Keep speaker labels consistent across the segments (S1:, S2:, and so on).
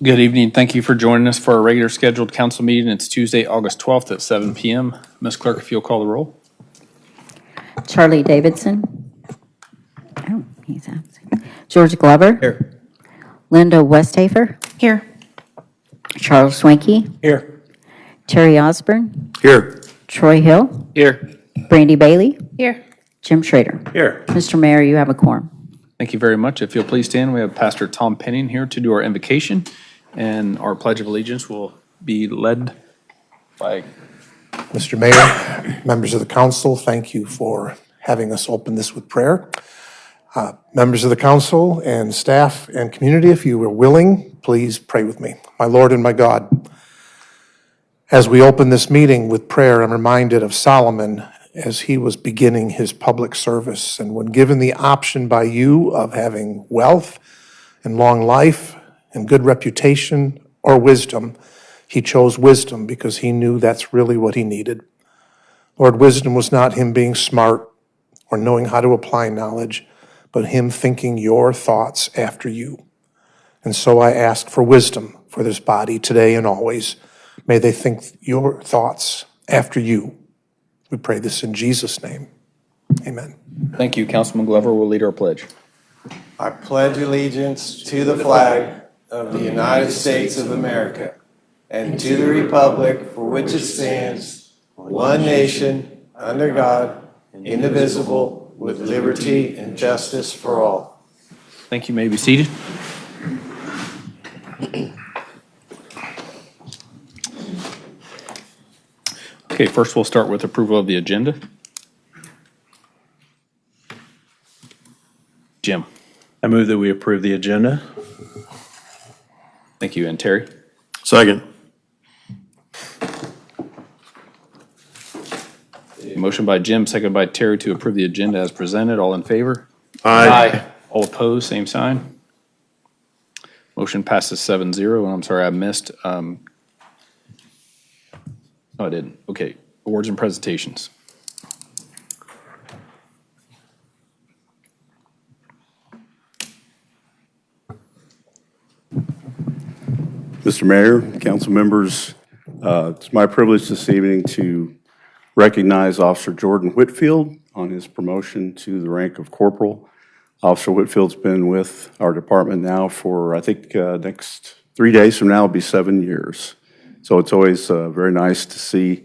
S1: Good evening. Thank you for joining us for our regular scheduled council meeting. It's Tuesday, August 12th at 7 p.m. Ms. Clerk, if you'll call the roll.
S2: Charlie Davidson. Oh, he's absent. George Glover.
S3: Here.
S2: Linda Westhafer.
S4: Here.
S2: Charles Swanky.
S3: Here.
S2: Terry Osborne.
S3: Here.
S2: Troy Hill.
S3: Here.
S2: Brandy Bailey.
S4: Here.
S2: Jim Schrader.
S3: Here.
S2: Mr. Mayor, you have a quorum.
S1: Thank you very much. If you'll please stand, we have Pastor Tom Penning here to do our invocation, and our Pledge of Allegiance will be led by
S5: Mr. Mayor, members of the council, thank you for having us open this with prayer. Members of the council and staff and community, if you are willing, please pray with me. My Lord and my God, as we open this meeting with prayer, I'm reminded of Solomon as he was beginning his public service. And when given the option by you of having wealth and long life and good reputation or wisdom, he chose wisdom because he knew that's really what he needed. Lord, wisdom was not him being smart or knowing how to apply knowledge, but him thinking your thoughts after you. And so I ask for wisdom for this body today and always. May they think your thoughts after you. We pray this in Jesus' name. Amen.
S1: Thank you. Councilman Glover will lead our pledge.
S3: I pledge allegiance to the flag of the United States of America and to the republic for which it stands, one nation, under God, indivisible, with liberty and justice for all.
S1: Thank you. May be seated. Okay, first we'll start with approval of the agenda. Jim.
S6: I move that we approve the agenda.
S1: Thank you. And Terry?
S6: Second.
S1: Motion by Jim, seconded by Terry to approve the agenda as presented. All in favor?
S6: Aye.
S1: All opposed, same sign. Motion passes 7-0, and I'm sorry I missed. No, I didn't. Okay, awards and presentations.
S6: Mr. Mayor, council members, it's my privilege this evening to recognize Officer Jordan Whitfield on his promotion to the rank of corporal. Officer Whitfield's been with our department now for, I think, next 3 days from now will be 7 years. So it's always very nice to see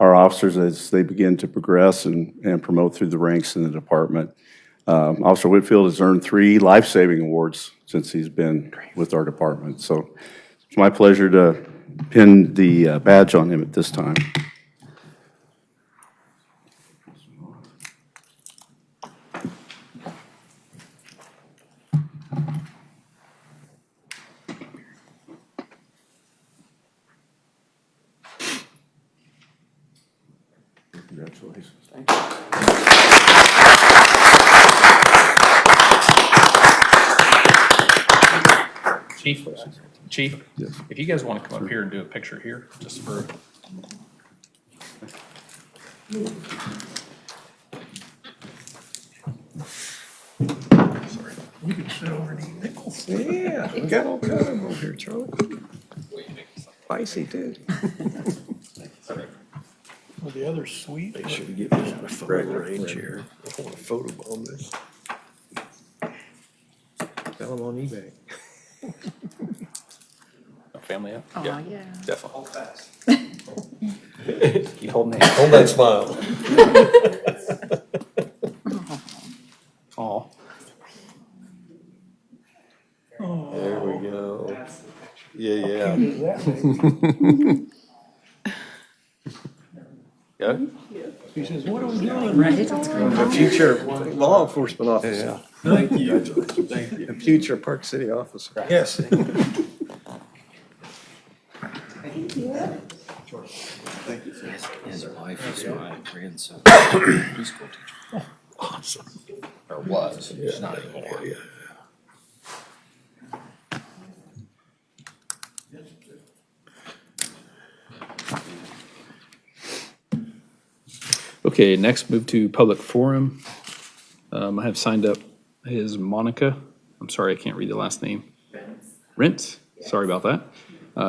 S6: our officers as they begin to progress and promote through the ranks in the department. Officer Whitfield has earned 3 life-saving awards since he's been with our department. So it's my pleasure to pin the badge on him at this time. Congratulations. Thank you.
S1: Chief, if you guys want to come up here and do a picture here, just for. Sorry.
S3: You can sit over and eat nickels. Yeah, we got all kinds of them over here, Charlie. Spicy too.
S5: Well, the other sweet.
S3: They should get me out of photo range here. I want to photobomb this. Sell them on eBay.
S1: Family up?
S4: Oh, yeah.
S1: Definitely. Hold fast. Keep holding hands.
S3: Hold that smile.
S1: Aw.
S3: There we go. Yeah.
S1: Yeah?
S3: He says, what are we doing?
S4: Right, that's great.
S3: A future law enforcement officer. Thank you. Thank you. A future Park City officer. Yes.
S7: His wife is my grandson, preschool teacher.
S3: Awesome.
S7: Or was, she's not anymore.
S3: Yeah.
S1: Okay, next move to public forum. I have signed up his Monica. I'm sorry, I can't read the last name. Rents? Sorry about that.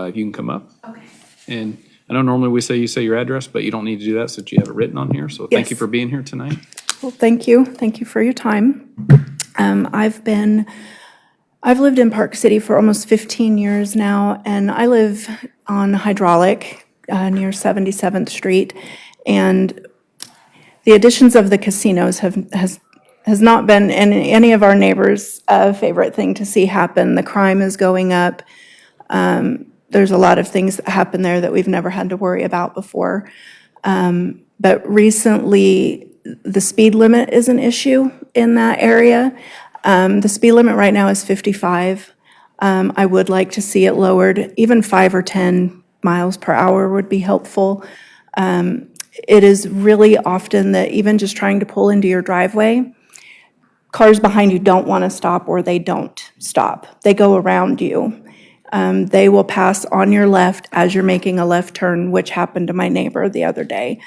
S1: If you can come up. Okay. And I know normally we say you say your address, but you don't need to do that since you have it written on here. So thank you
S4: Yes.
S1: for being here tonight.
S4: Well, thank you. Thank you for your time. I've lived in Park City for almost 15 years now, and I live on Hydraulic near 77th Street. And the additions of the casinos has not been any of our neighbors' favorite thing to see happen. The crime is going up. There's a lot of things that happen there that we've never had to worry about before. But recently, the speed limit is an issue in that area. The speed limit right now is 55. I would like to see it lowered. Even 5 or 10 miles per hour would be helpful. It is really often that even just trying to pull into your driveway, cars behind you don't want to stop or they don't stop. They go around you. They will pass on your left as you're making a left turn, which happened to my neighbor the other day.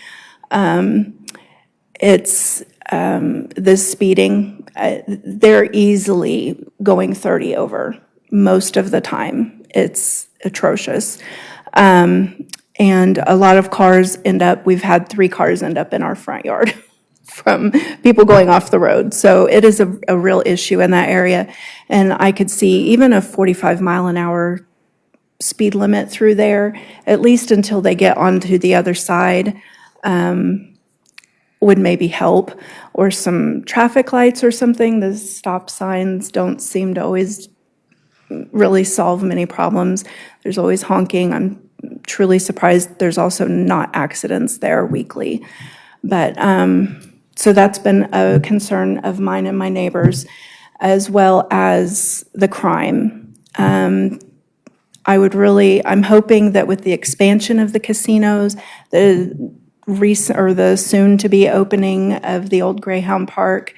S4: It's the speeding. They're easily going 30 over most of the time. It's atrocious. And a lot of cars we've had 3 cars end up in our front yard from people going off the road. So it is a real issue in that area. And I could see even a 45 mile an hour speed limit through there, at least until they get onto the other side, would maybe help. Or some traffic lights or something. The stop signs don't seem to always really solve many problems. There's always honking. I'm truly surprised there's also not accidents there weekly. But so that's been a concern of mine and my neighbors, as well as the crime. I'm hoping that with the expansion of the casinos, the soon-to-be opening of the old Greyhound Park,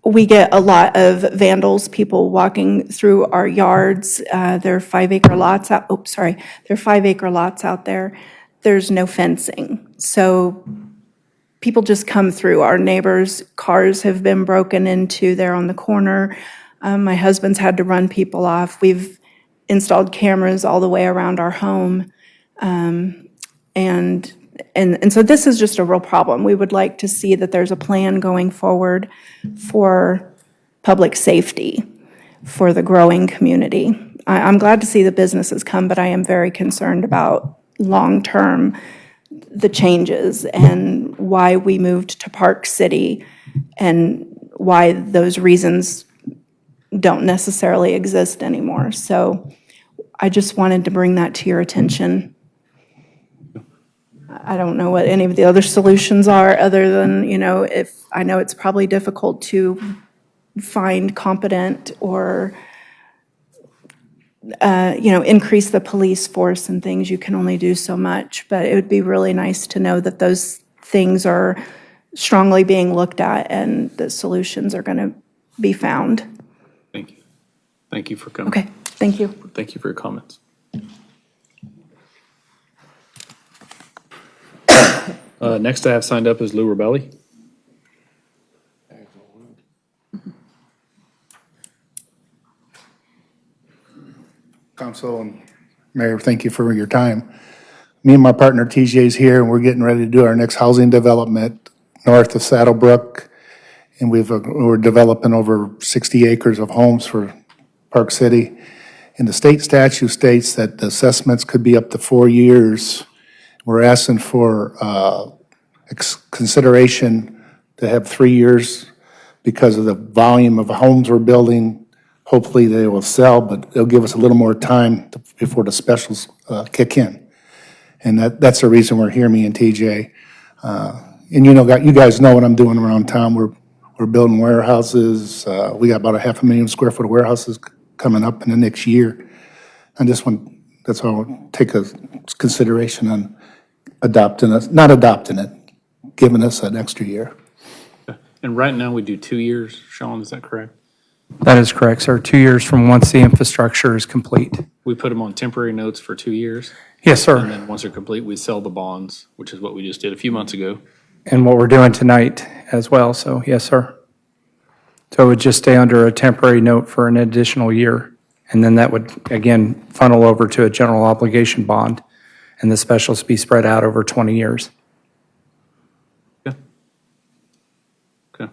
S4: we get a lot of vandals, people walking through our yards. There are 5-acre lots out. Oh, sorry. There are 5-acre lots out there. There's no fencing. So people just come through. Our neighbors' cars have been broken into there on the corner. My husband's had to run people off. We've installed cameras all the way around our home. And so this is just a real problem. We would like to see that there's a plan going forward for public safety for the growing community. I'm glad to see the businesses come, but I am very concerned about long-term the changes and why we moved to Park City and why those reasons don't necessarily exist anymore. So I just wanted to bring that to your attention. I don't know what any of the other solutions are other than, if I know it's probably difficult to find competent or, increase the police force and things. You can only do so much, but it would be really nice to know that those things are strongly being looked at and the solutions are going to be found.
S1: Thank you. Thank you for coming.
S4: Okay, thank you.
S1: Thank you for your comments. Next I have signed up is Lou Rebelli.
S8: Council and Mayor, thank you for your time. Me and my partner TJ is here, and we're getting ready to do our next housing development north of Saddlebrook. And we're developing over 60 acres of homes for Park City. And the state statute states that the assessments could be up to 4 years. We're asking for consideration to have 3 years because of the volume of homes we're building. Hopefully they will sell, but it'll give us a little more time before the specials kick in. And that's the reason we're here, me and TJ. And you guys know what I'm doing around town. We're building warehouses. We got about 500,000 square foot of warehouses coming up in the next year. That's why I want to take a consideration on not adopting it, giving us an extra year.
S1: And right now we do 2 years. Sean, is that correct?
S9: That is correct, sir. 2 years from once the infrastructure is complete.
S1: We put them on temporary notes for 2 years.
S9: Yes,
S1: And
S9: sir.
S1: then once they're complete, we sell the bonds, which is what we just did a few months ago.
S9: And what we're doing tonight as well, so yes, sir. So it would just stay under a temporary note for an additional year, And then that would, again, funnel over to a general obligation bond, and the specials be spread out over 20 years.
S1: Okay. Okay.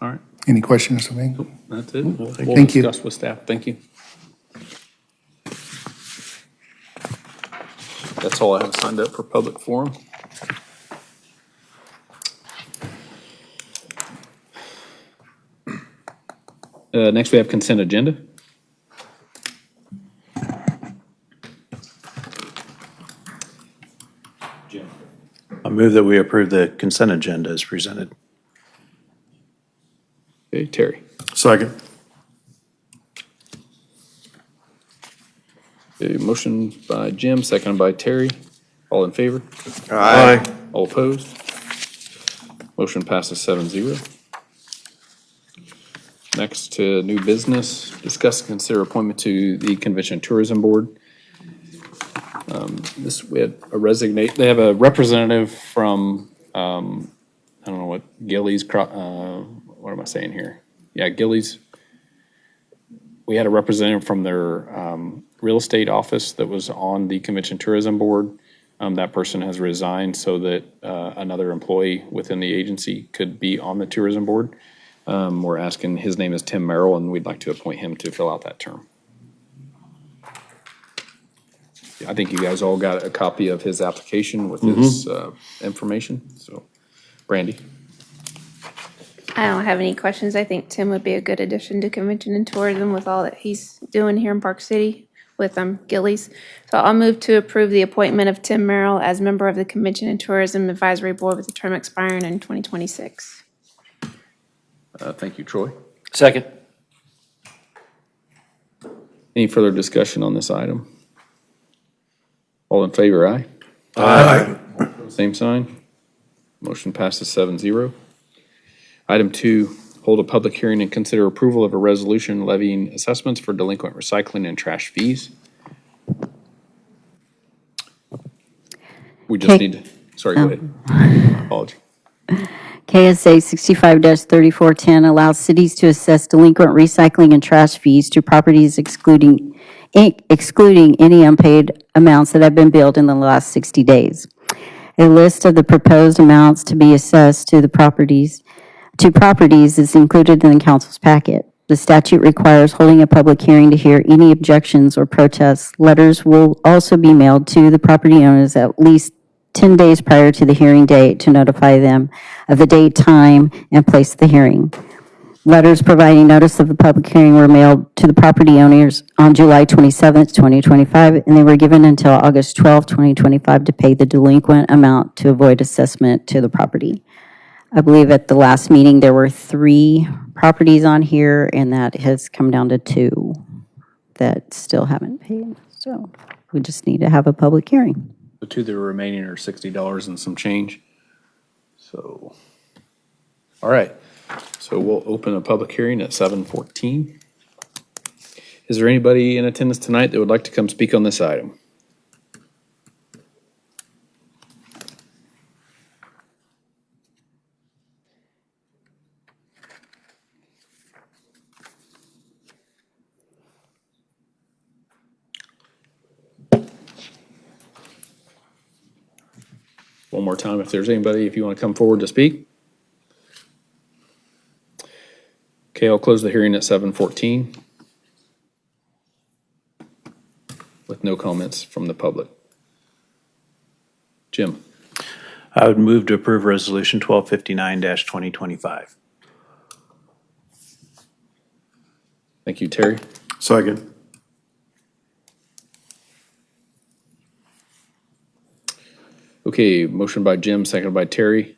S1: All right,
S8: Any questions of me?
S1: that's it. We'll
S8: Thank you.
S1: discuss with staff. Thank you. That's all I have signed up for public forum. Next, we have consent agenda.
S7: I move that we approve the consent agenda as presented.
S1: Okay, Terry.
S6: Second.
S1: Okay, motion by Jim, seconded by Terry. All in favor?
S3: Aye.
S1: All opposed? Motion passes 7-0. Next to new business, discuss and consider appointment to the Convention and Tourism Board. We had they have a representative from, I don't know what, Gillies, what am I saying here? Yeah, Gillies. We had a representative from their real estate office that was on the Convention Tourism Board. That person has resigned so that another employee within the agency could be on the tourism board. We're asking, his name is Tim Merrill, and we'd like to appoint him to fill out that term. I think you guys all got a copy of his application with his information, so, Brandy.
S10: I don't have any questions. I think Tim would be a good addition to Convention and Tourism with all that he's doing here in Park City with Gillies. So I'll move to approve the appointment of Tim Merrill as member of the Convention and Tourism Advisory Board with a term expiring in 2026.
S1: Thank you, Troy.
S7: Second.
S1: Any further discussion on this item? All in favor, aye?
S6: Aye.
S1: Same sign. Motion passes 7-0. Item 2, hold a public hearing and consider approval of a resolution levying assessments for delinquent recycling and trash fees. We just
S2: Okay.
S1: need to, sorry, go ahead. Apology.
S2: KSA 65-3410 allows cities to assess delinquent recycling and trash fees to properties excluding any unpaid amounts that have been billed in the last 60 days. A list of the proposed amounts to be assessed to properties is included in the council's packet. The statute requires holding a public hearing to hear any objections or protests. Letters will also be mailed to the property owners at least 10 days prior to the hearing date to notify them of the date, time, and place of the hearing. Letters providing notice of the public hearing were mailed to the property owners on July 27, 2025, and they were given until August 12, 2025 to pay the delinquent amount to avoid assessment to the property. I believe at the last meeting, there were 3 properties on here, and that has come down to 2 that still haven't paid. So we just need to have a public hearing.
S1: The 2 that are remaining are $60 and some change. So, all right. So we'll open a public hearing at 7:14. Is there anybody in attendance tonight that would like to come speak on this item? One more time, if there's anybody, if you want to come forward to speak. Okay, I'll close the hearing at 7:14 with no comments from the public. Jim,
S7: I would move to approve Resolution 1259-2025.
S1: thank you, Terry.
S6: Second.
S1: Okay, motion by Jim, seconded by Terry.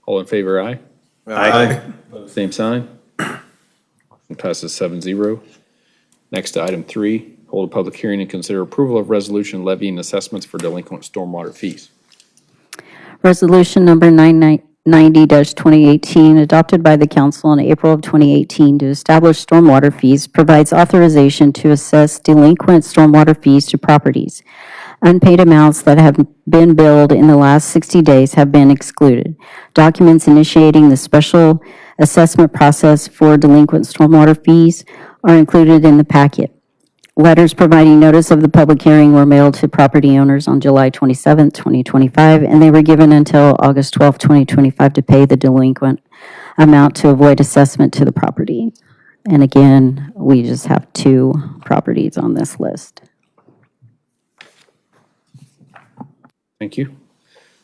S1: All in favor, aye?
S6: Aye.
S1: Same sign. Motion passes 7-0. Next to item 3, hold a public hearing and consider approval of resolution levying assessments for delinquent stormwater fees.
S2: Resolution number 990-2018, adopted by the council in April of 2018 to establish stormwater fees, provides authorization to assess delinquent stormwater fees to properties. Unpaid amounts that have been billed in the last 60 days have been excluded. Documents initiating the special assessment process for delinquent stormwater fees are included in the packet. Letters providing notice of the public hearing were mailed to property owners on July 27, 2025, and they were given until August 12, 2025 to pay the delinquent amount to avoid assessment to the property. And again, we just have 2 properties on this list.
S1: Thank you.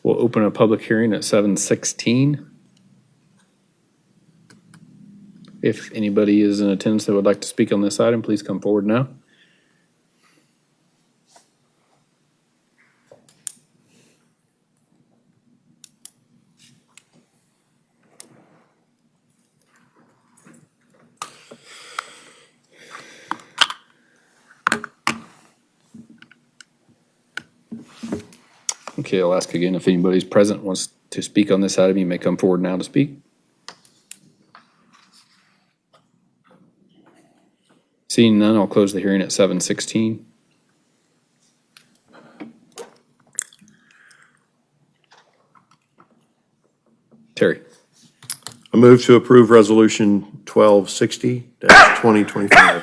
S1: We'll open a public hearing at 7:16. If anybody is in attendance that would like to speak on this item, please come forward now. Okay, I'll ask again, if anybody's present wants to speak on this item, you may come forward now to speak. Seeing none, I'll close the hearing at 7:16. Terry,
S11: I move to approve Resolution 1260-2025.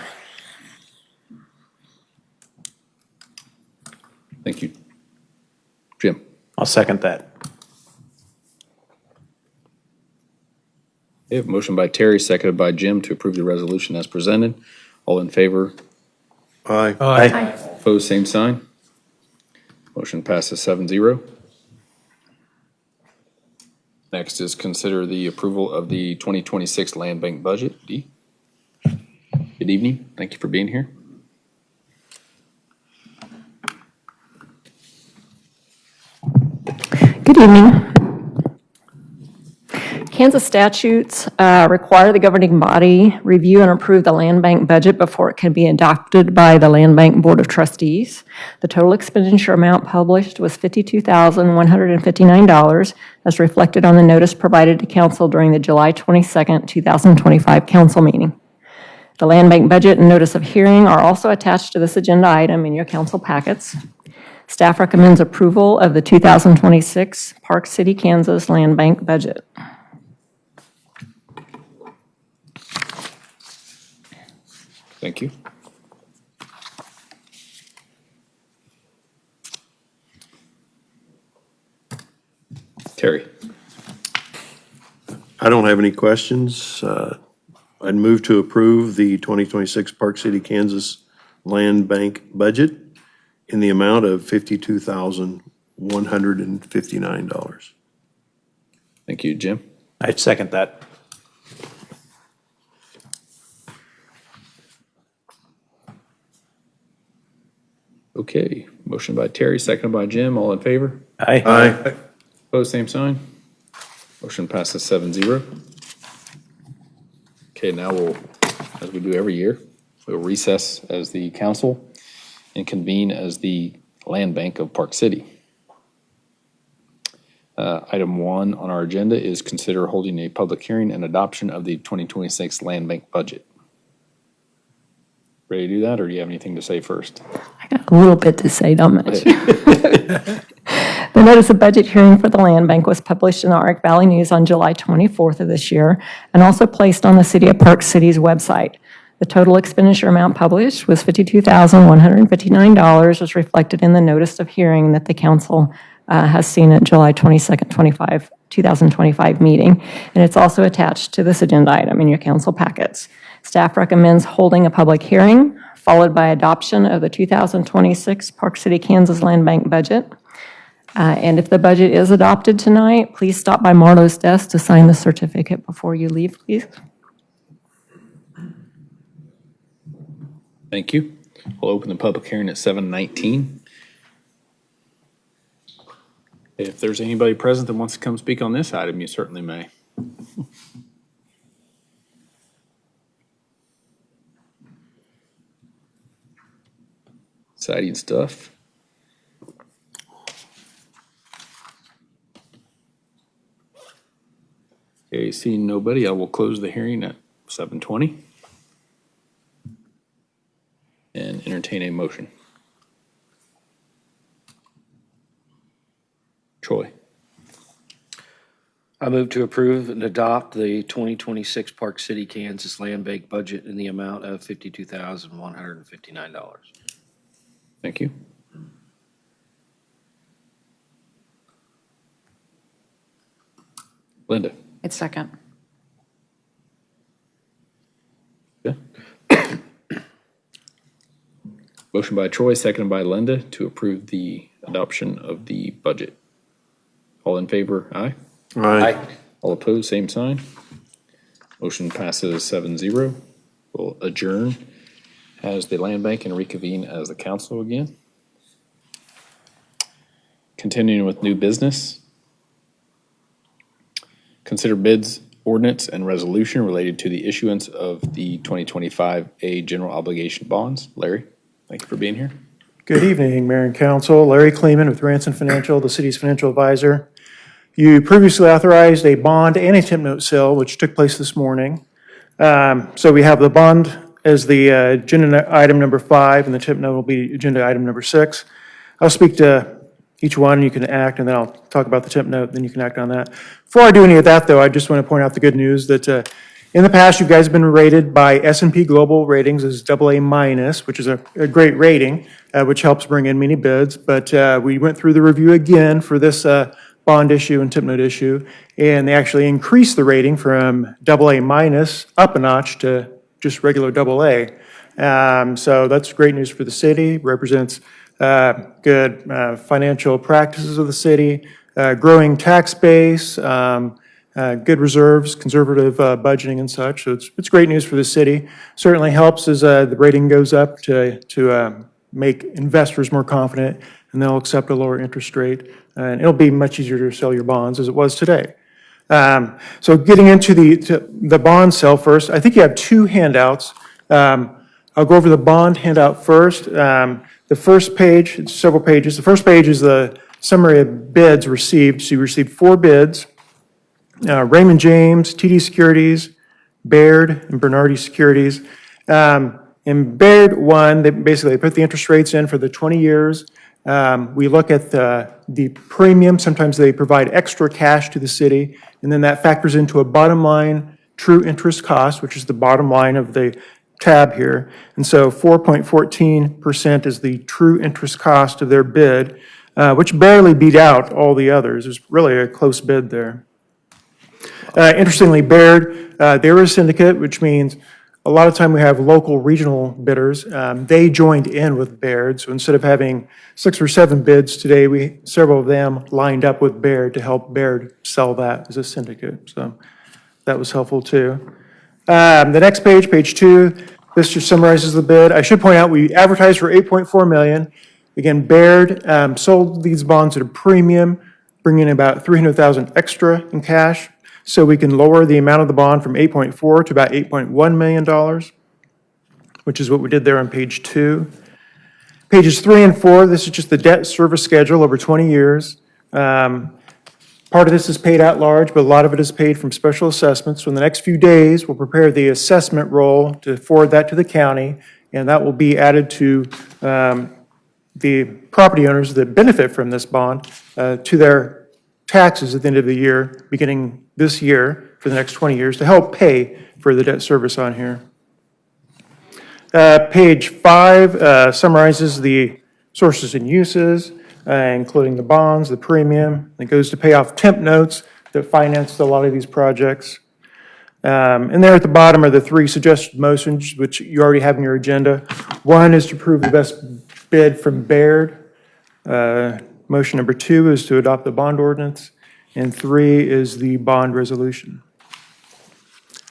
S1: thank you. Jim,
S7: I'll second that.
S1: we have a motion by Terry, seconded by Jim to approve the resolution as presented. All in favor?
S11: Aye.
S1: Opposed, same sign. Motion passes 7-0. Next is consider the approval of the 2026 Land Bank budget. Dee? Good evening. Thank you for being here.
S12: Good evening. Kansas statutes require the governing body review and approve the land bank budget before it can be adopted by the Land Bank Board of Trustees. The total expenditure amount published was $52,159, as reflected on the notice provided to council during the July 22nd, 2025 council meeting. The land bank budget and notice of hearing are also attached to this agenda item in your council packets. Staff recommends approval of the 2026 Park City, Kansas Land Bank budget.
S1: Thank you. Terry,
S11: I don't have any questions. I'd move to approve the 2026 Park City, Kansas Land Bank budget in the amount of $52,159.
S1: thank you. Jim,
S7: I'd second that.
S1: okay. Motion by Terry, seconded by Jim. All in favor?
S7: Aye.
S11: Aye.
S1: Opposed, same sign. Motion passes 7-0. Okay, now we'll, as we do every year, we'll recess as the council and convene as the Land Bank of Park City. Item 1 on our agenda is consider holding a public hearing and adoption of the 2026 Land Bank budget. Ready to do that, or do you have anything to say first?
S12: I got a little bit to say, don't much. The notice of budget hearing for the land bank was published in the Ark Valley News on July 24th of this year, and also placed on the City of Park City's website. The total expenditure amount published was $52,159, as reflected in the notice of hearing that the council has seen at July 22nd, 2025 meeting, and it's also attached to this agenda item in your council packets. Staff recommends holding a public hearing, followed by adoption of the 2026 Park City, Kansas Land Bank budget. And if the budget is adopted tonight, please stop by Marlo's desk to sign the certificate before you leave, please.
S1: Thank you. We'll open the public hearing at 7:19. If there's anybody present that wants to come speak on this item, you certainly may. Exciting stuff. Okay, seeing nobody, I will close the hearing at 7:20 and entertain a motion. Troy.
S13: I move to approve and adopt the 2026 Park City, Kansas Land Bank budget in the amount of $52,159.
S1: Thank you. Linda?
S14: It's second.
S1: Okay. Motion by Troy, seconded by Linda to approve the adoption of the budget. All in favor, aye.
S11: Aye.
S1: All opposed, same sign. Motion passes 7-0. We'll adjourn as the land bank and reconvene as the council again. Continuing with new business. Consider bids, ordinance, and resolution related to the issuance of the 2025 A general obligation bonds. Larry, thank you for being here.
S15: Good evening, Mayor and Council. Larry Kleeman with Ranson Financial, the city's financial advisor. You previously authorized a bond and a tip note sale, which took place this morning. So we have the bond as the agenda item number 5, and the tip note will be agenda item number 6. I'll speak to each one, you can act, and then I'll talk about the tip note, then you can act on that. Before I do any of that, though, I just want to point out the good news that in the past, you guys have been rated by S&P Global Ratings as AA-, which is a great rating, which helps bring in many bids. But we went through the review again for this bond issue and tip note issue, and they actually increased the rating from AA- up a notch to just regular AA. So that's great news for the city, represents good financial practices of the city, growing tax base, good reserves, conservative budgeting and such. So it's great news for the city. Certainly helps as the rating goes up to make investors more confident, and they'll accept a lower interest rate. And it'll be much easier to sell your bonds as it was today. So getting into the bond sale first, I think you have 2 handouts. I'll go over the bond handout first. The first page, it's several pages. The first page is the summary of bids received. So you received 4 bids. Raymond James, TD Securities, Baird, and Bernardi Securities. In Baird 1, they basically put the interest rates in for the 20 years. We look at the premium. Sometimes they provide extra cash to the city, and then that factors into a bottom line true interest cost, which is the bottom line of the tab here. And so 4.14% is the true interest cost of their bid, which barely beat out all the others. There's really a close bid there. Interestingly, Baird, they're a syndicate, which means a lot of time we have local regional bidders. They joined in with Baird, so instead of having 6 or 7 bids today, several of them lined up with Baird to help Baird sell that as a syndicate. So that was helpful too. The next page, page 2, this just summarizes the bid. I should point out we advertised for $8.4 million. Again, Baird sold these bonds at a premium, bringing in about $300,000 extra in cash. So we can lower the amount of the bond from 8.4 to about $8.1 million, which is what we did there on page 2. Pages 3 and 4, this is just the debt service schedule over 20 years. Part of this is paid at large, but a lot of it is paid from special assessments. So in the next few days, we'll prepare the assessment roll to forward that to the county, and that will be added to the property owners that benefit from this bond to their taxes at the end of the year, beginning this year for the next 20 years, to help pay for the debt service on here. Page 5 summarizes the sources and uses, including the bonds, the premium. It goes to pay off temp notes that financed a lot of these projects. And there at the bottom are the 3 suggested motions, which you already have in your agenda. 1 is to approve the best bid from Baird. Motion number 2 is to adopt the bond ordinance. And 3 is the bond resolution.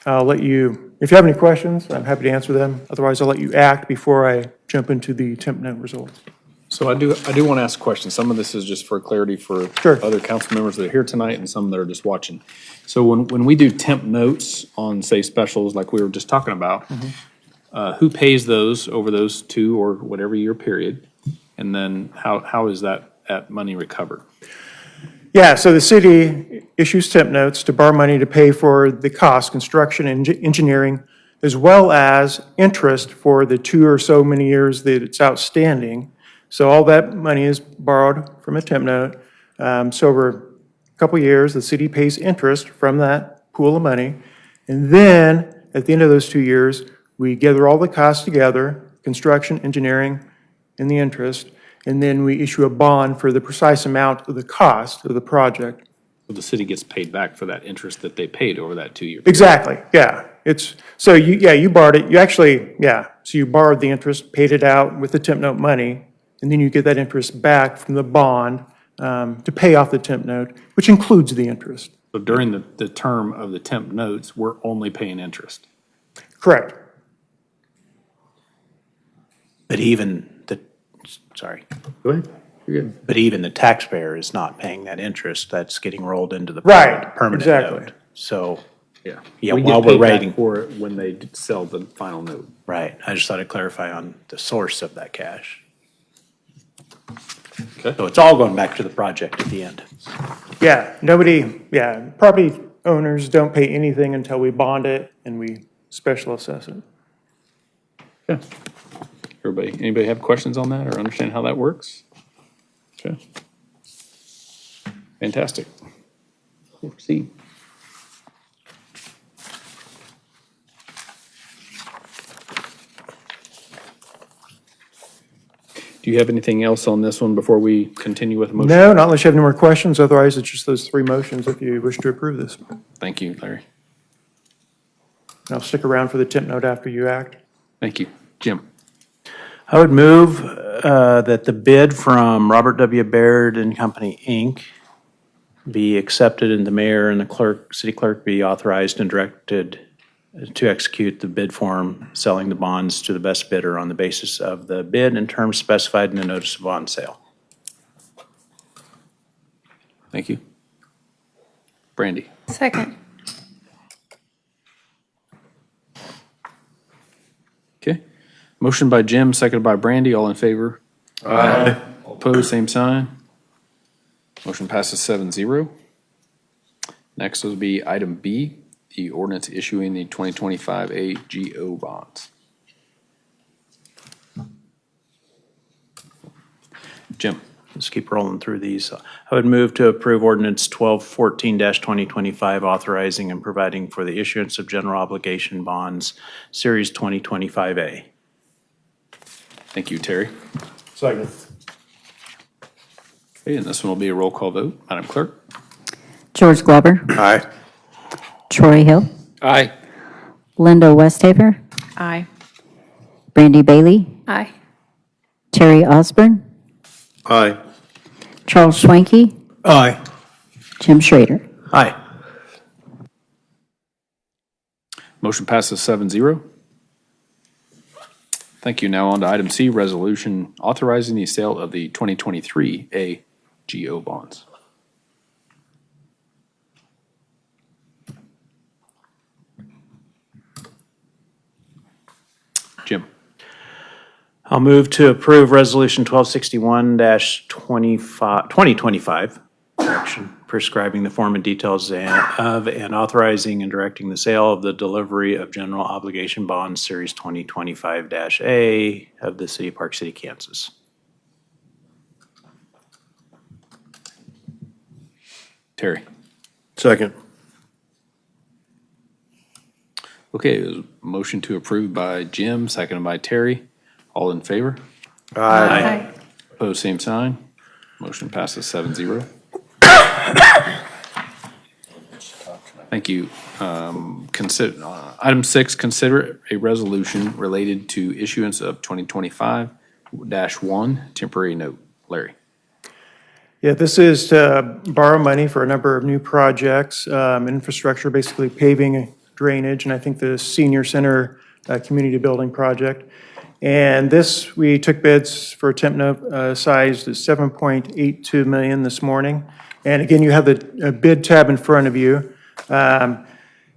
S15: I'll let you, if you have any questions, I'm happy to answer them. Otherwise, I'll let you act before I jump into the temp note results.
S1: So I do want to ask a question. Some of this is just for clarity for other council members that are here tonight and some that are just watching. So when we do temp notes on, say, specials like we were just talking about, who pays those over those 2 or whatever year period? And then how is that money recovered?
S15: Yeah, so the city issues temp notes to borrow money to pay for the cost, construction and engineering, as well as interest for the 2 or so many years that it's outstanding. So all that money is borrowed from a temp note. So over a couple years, the city pays interest from that pool of money. And then, at the end of those 2 years, we gather all the costs together, construction, engineering, and the interest, and then we issue a bond for the precise amount of the cost of the project.
S1: So the city gets paid back for that interest that they paid over that 2 year.
S15: Exactly, yeah. So you borrowed it, so you borrowed the interest, paid it out with the temp note money, and then you get that interest back from the bond to pay off the temp note, which includes the interest.
S1: So during the term of the temp notes, we're only paying interest.
S15: Correct.
S7: But even the, sorry,
S11: Go ahead. You're good.
S7: but even the taxpayer is not paying that interest. That's getting rolled into the
S15: Right,
S7: permanent
S15: exactly.
S7: note. So,
S1: Yeah.
S7: yeah,
S1: We
S7: while
S1: get
S7: we're
S1: paid back
S7: waiting,
S1: for it when they sell the final note.
S7: right, I just thought I'd clarify on the source of that cash.
S1: Okay.
S7: So it's all going back to the project at the end.
S15: Property owners don't pay anything until we bond it and we special assess it.
S1: Okay. Anybody have questions on that or understand how that works? Okay. Fantastic. We'll proceed. Do you have anything else on this one before we continue with the motion?
S15: No, not unless you have any more questions, otherwise it's just those 3 motions if you wish to approve this.
S1: Thank you, Larry.
S15: And I'll stick around for the temp note after you act.
S1: Thank you. Jim?
S7: I would move that the bid from Robert W. Baird and Company, Inc. be accepted and the mayor and the city clerk be authorized and directed to execute the bid form, selling the bonds to the best bidder on the basis of the bid and terms specified in the notice of bond sale.
S1: Thank you. Brandy?
S10: Second.
S1: Okay. Motion by Jim, seconded by Brandy. All in favor? Aye. All opposed, same sign. Motion passes 7-0. Next will be item B, the ordinance issuing the 2025 AGO bonds. Jim?
S7: Let's keep rolling through these. I would move to approve ordinance 1214-2025, authorizing and providing for the issuance of general obligation bonds, Series 2025A.
S1: Thank you, Terry.
S15: Second.
S1: Okay, and this one will be a roll call vote. Madam Clerk?
S2: George Glover,
S11: Aye.
S2: Troy Hill,
S13: Aye.
S2: Linda Westhaver,
S10: Aye.
S2: Brandy Bailey,
S10: Aye.
S2: Terry Osborne,
S11: Aye.
S2: Charles Schwanke,
S11: Aye.
S2: Jim Schrader.
S7: Aye.
S1: Motion passes 7-0. Thank you. Now on to item C, resolution authorizing the sale of the 2023 AGO bonds. Jim?
S7: I'll move to approve Resolution 1261-2025, correction, prescribing the form and details of and authorizing and directing the sale of the delivery of general obligation bonds, Series 2025-A of the City of Park City, Kansas.
S1: Terry?
S11: Second.
S1: Okay, it was a motion to approve by Jim, seconded by Terry. All in favor?
S10: Aye.
S1: Opposed, same sign. Motion passes 7-0. Thank you. Item 6, consider a resolution related to issuance of 2025-1 temporary note. Larry?
S15: Yeah, this is to borrow money for a number of new projects, infrastructure, basically paving, drainage, and I think the senior center community building project. And this, we took bids for a temp note sized at $7.82 million this morning. And again, you have the bid tab in front of you. And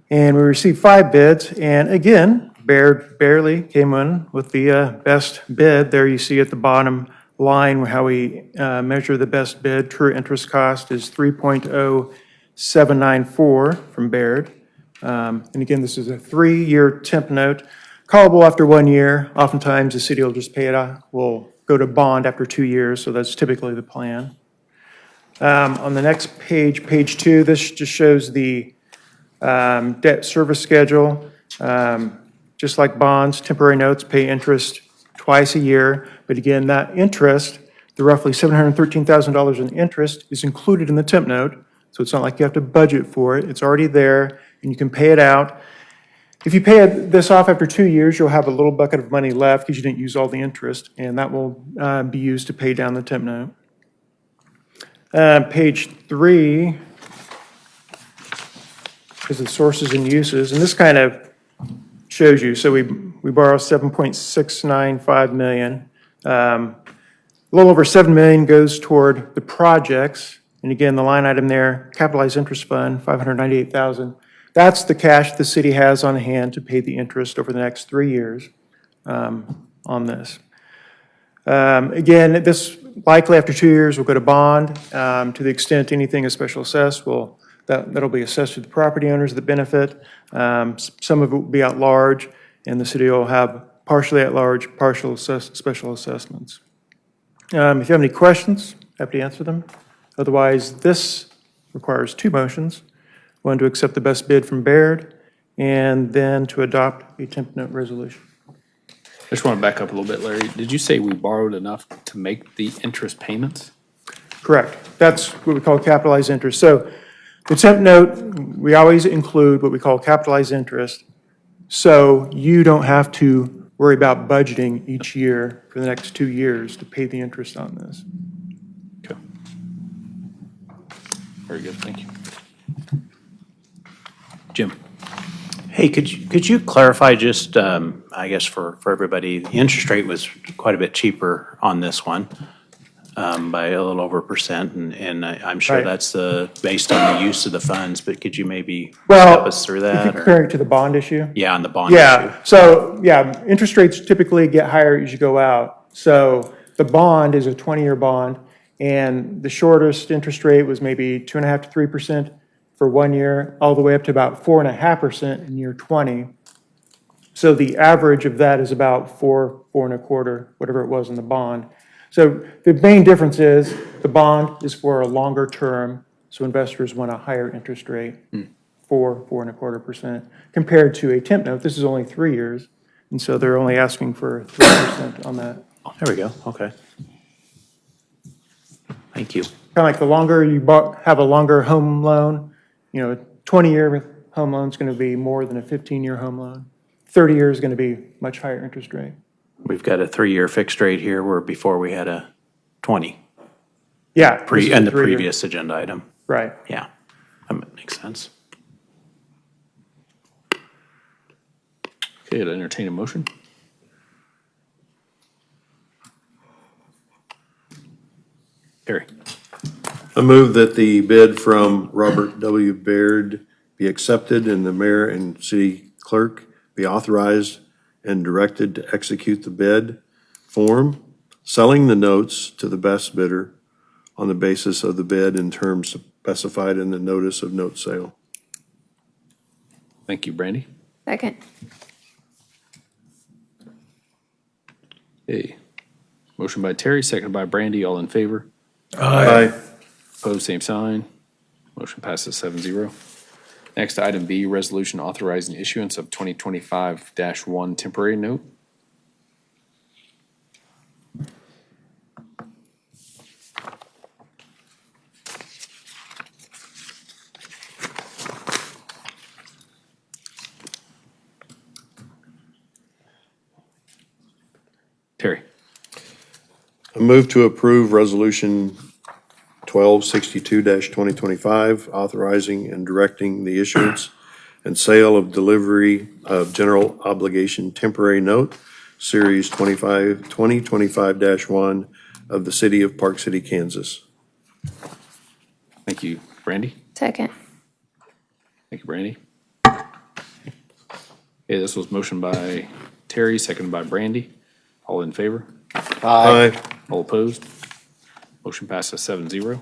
S15: we received 5 bids, and again, Baird barely came in with the best bid. There you see at the bottom line how we measure the best bid. True interest cost is 3.0794 from Baird. And again, this is a 3-year temp note, callable after 1 year. Oftentimes, the city will just pay it off. We'll go to bond after 2 years, so that's typically the plan. On the next page, page 2, this just shows the debt service schedule. Just like bonds, temporary notes pay interest twice a year. But again, that interest, the roughly $713,000 in interest, is included in the temp note. So it's not like you have to budget for it. It's already there, and you can pay it out. If you pay this off after 2 years, you'll have a little bucket of money left because you didn't use all the interest, and that will be used to pay down the temp note. Page 3 is the sources and uses, and this kind of shows you. So we borrow $7.695 million. A little over $7 million goes toward the projects, and again, the line item there, capitalized interest fund, $598,000. That's the cash the city has on hand to pay the interest over the next 3 years on this. Again, this likely after 2 years will go to bond. To the extent anything is special assessed, that'll be assessed to the property owners that benefit. Some of it will be at large, and the city will have partially at large, special assessments. If you have any questions, happy to answer them. Otherwise, this requires 2 motions. One to accept the best bid from Baird, and then to adopt a temp note resolution.
S1: I just want to back up a little bit, Larry. Did you say we borrowed enough to make the interest payments?
S15: Correct. That's what we call capitalized interest. So the temp note, we always include what we call capitalized interest, so you don't have to worry about budgeting each year for the next 2 years to pay the interest on this.
S1: Okay. Very good, thank you. Jim?
S7: Hey, could you clarify just, I guess for everybody, the interest rate was quite a bit cheaper on this one by a little over 1%, and I'm sure
S15: Right.
S7: that's based on the use of the funds, but could you maybe
S15: Well,
S7: step us through
S15: if
S7: that?
S15: you're
S7: or-
S15: comparing it to the bond issue?
S7: Yeah, on the bond issue.
S15: Yeah, so, yeah, interest rates typically get higher as you go out. So the bond is a 20-year bond, and the shortest interest rate was maybe 2.5% to 3% for 1 year, all the way up to about 4.5% in year 20. So the average of that is about 4.25%, whatever it was in the bond. So the main difference is the bond is for a longer term, so investors want a higher interest rate, 4.25%, compared to a temp note. This is only 3 years, and so they're only asking for 3% on that.
S7: There we go, okay. Thank you.
S15: Kind of like the longer you have a longer home loan, you know, a 20-year home loan is going to be more than a 15-year home loan. 30 years is going to be much higher interest rate.
S7: We've got a 3-year fixed rate here, where before we had a 20,
S15: Yeah. this is a
S7: and the
S15: 3-year.
S7: previous agenda item.
S15: Right.
S7: Yeah, that makes sense.
S1: Okay, to entertain a motion? Terry?
S11: I move that the bid from Robert W. Baird be accepted and the mayor and city clerk be authorized and directed to execute the bid form, selling the notes to the best bidder on the basis of the bid in terms specified in the notice of note sale.
S1: Thank you, Brandy.
S10: Second.
S1: Okay. Motion by Terry, seconded by Brandy, all in favor?
S11: Aye.
S1: Opposed, same sign. Motion passes 7-0. Next, item B, resolution authorizing issuance of 2025-1 temporary note. Terry?
S11: I move to approve Resolution 1262-2025, authorizing and directing the issuance and sale of delivery of general obligation temporary note, Series 2025-1 of the City of Park City, Kansas.
S1: Thank you, Brandy.
S10: Second.
S1: Thank you, Brandy. Okay, this was motion by Terry, seconded by Brandy. All in favor?
S11: Aye.
S1: All opposed? Motion passes 7-0.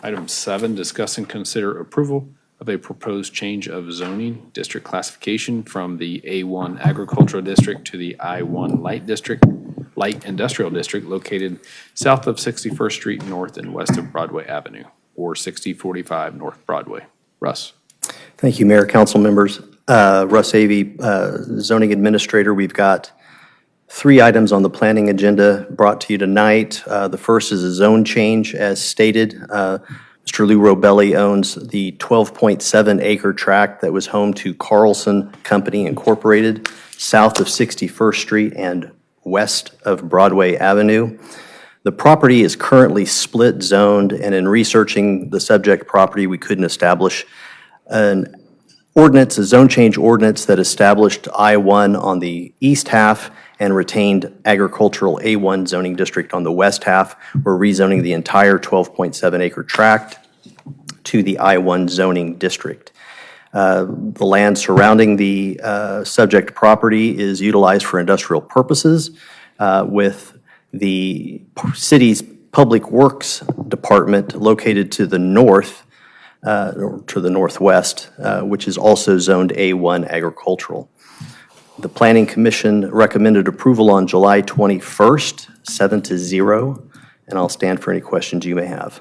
S1: Item 7, discuss and consider approval of a proposed change of zoning district classification from the A1 Agricultural District to the I1 Light District Light Industrial District located south of 61st Street North and west of Broadway Avenue, or 6045 North Broadway. Russ.
S14: Thank you, Mayor, council members. Russ Avey, zoning administrator. We've got 3 items on the planning agenda brought to you tonight. The first is a zone change, as stated. Mr. Lou Robelli owns the 12.7 acre tract that was home to Carlson Company Incorporated, south of 61st Street and west of Broadway Avenue. The property is currently split zoned, and in researching the subject property, we couldn't establish an ordinance, a zone change ordinance that established I-1 on the east half and retained agricultural A1 zoning district on the west half. We're rezoning the entire 12.7 acre tract to the I-1 zoning district. The land surrounding the subject property is utilized for industrial purposes, with the city's Public Works Department located to the north, or to the northwest, which is also zoned A1 agricultural. The Planning Commission recommended approval on July 21st, 7-0, and I'll stand for any questions you may have.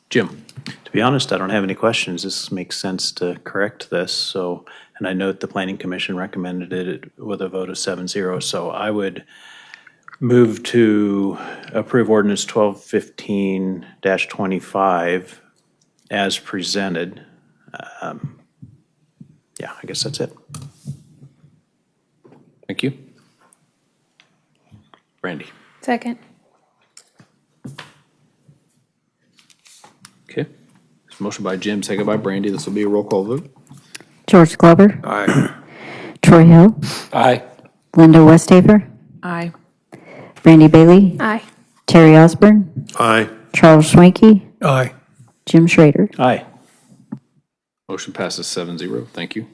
S1: Jim.
S7: To be honest, I don't have any questions. This makes sense to correct this, so, and I note the Planning Commission recommended it with a vote of 7-0, so I would move to approve ordinance 1215-25 as presented. Yeah, I guess that's it.
S1: Thank you. Brandy.
S10: Second.
S1: Okay. Motion by Jim, second by Brandy. This will be a roll call vote.
S2: George Glover,
S11: Aye.
S2: Troy Hill,
S1: Aye.
S2: Linda Westhaver,
S10: Aye.
S2: Brandy Bailey,
S10: Aye.
S2: Terry Osborne,
S11: Aye.
S2: Charles Schwanke,
S11: Aye.
S2: Jim Schrader.
S7: Aye.
S1: Motion passes 7-0. Thank you.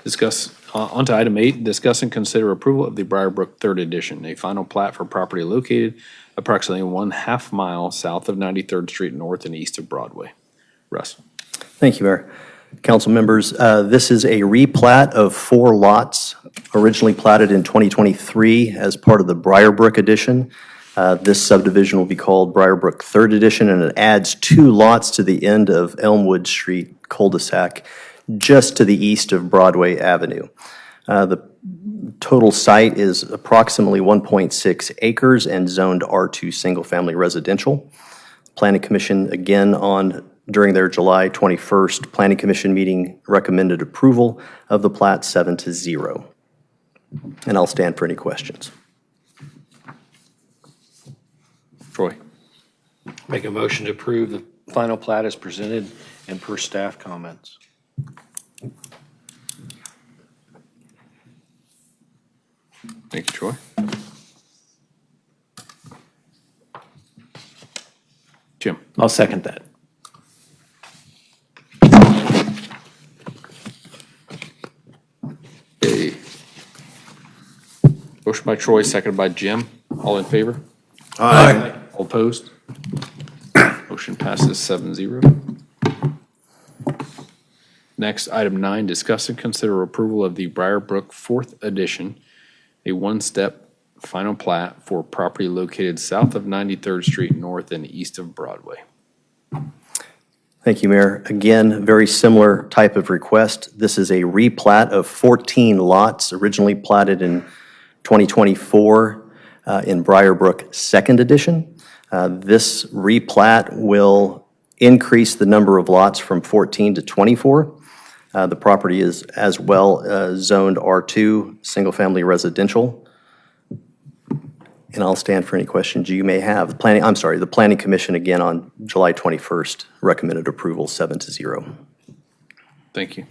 S1: Discuss, on to item 8, discuss and consider approval of the Briarbrook 3rd Edition, a final plat for property located approximately 1/2 mile south of 93rd Street North and east of Broadway. Russ.
S14: Thank you, Mayor. Council members, this is a replat of 4 lots originally platted in 2023 as part of the Briarbrook Edition. This subdivision will be called Briarbrook 3rd Edition, and it adds 2 lots to the end of Elmwood Street cul-de-sac, just to the east of Broadway Avenue. The total site is approximately 1.6 acres and zoned R2 single-family residential. Planning Commission, again, during their July 21st Planning Commission meeting, recommended approval of the plat 7-0. And I'll stand for any questions.
S1: Troy.
S13: Make a motion to approve the final plat as presented and per staff comments.
S1: Thank you, Troy. Jim.
S7: I'll second that.
S1: Okay. Motion by Troy, seconded by Jim. All in favor?
S11: Aye.
S1: All opposed? Motion passes 7-0. Next, item 9, discuss and consider approval of the Briarbrook 4th Edition, a one-step final plat for property located south of 93rd Street North and east of Broadway.
S14: Thank you, Mayor. Again, very similar type of request. This is a replat of 14 lots originally platted in 2024 in Briarbrook 2nd Edition. This replat will increase the number of lots from 14 to 24. The property is as well zoned R2, single-family residential. And I'll stand for any questions you may have. The Planning Commission, again, on July 21st, recommended approval 7-0.
S1: Thank you.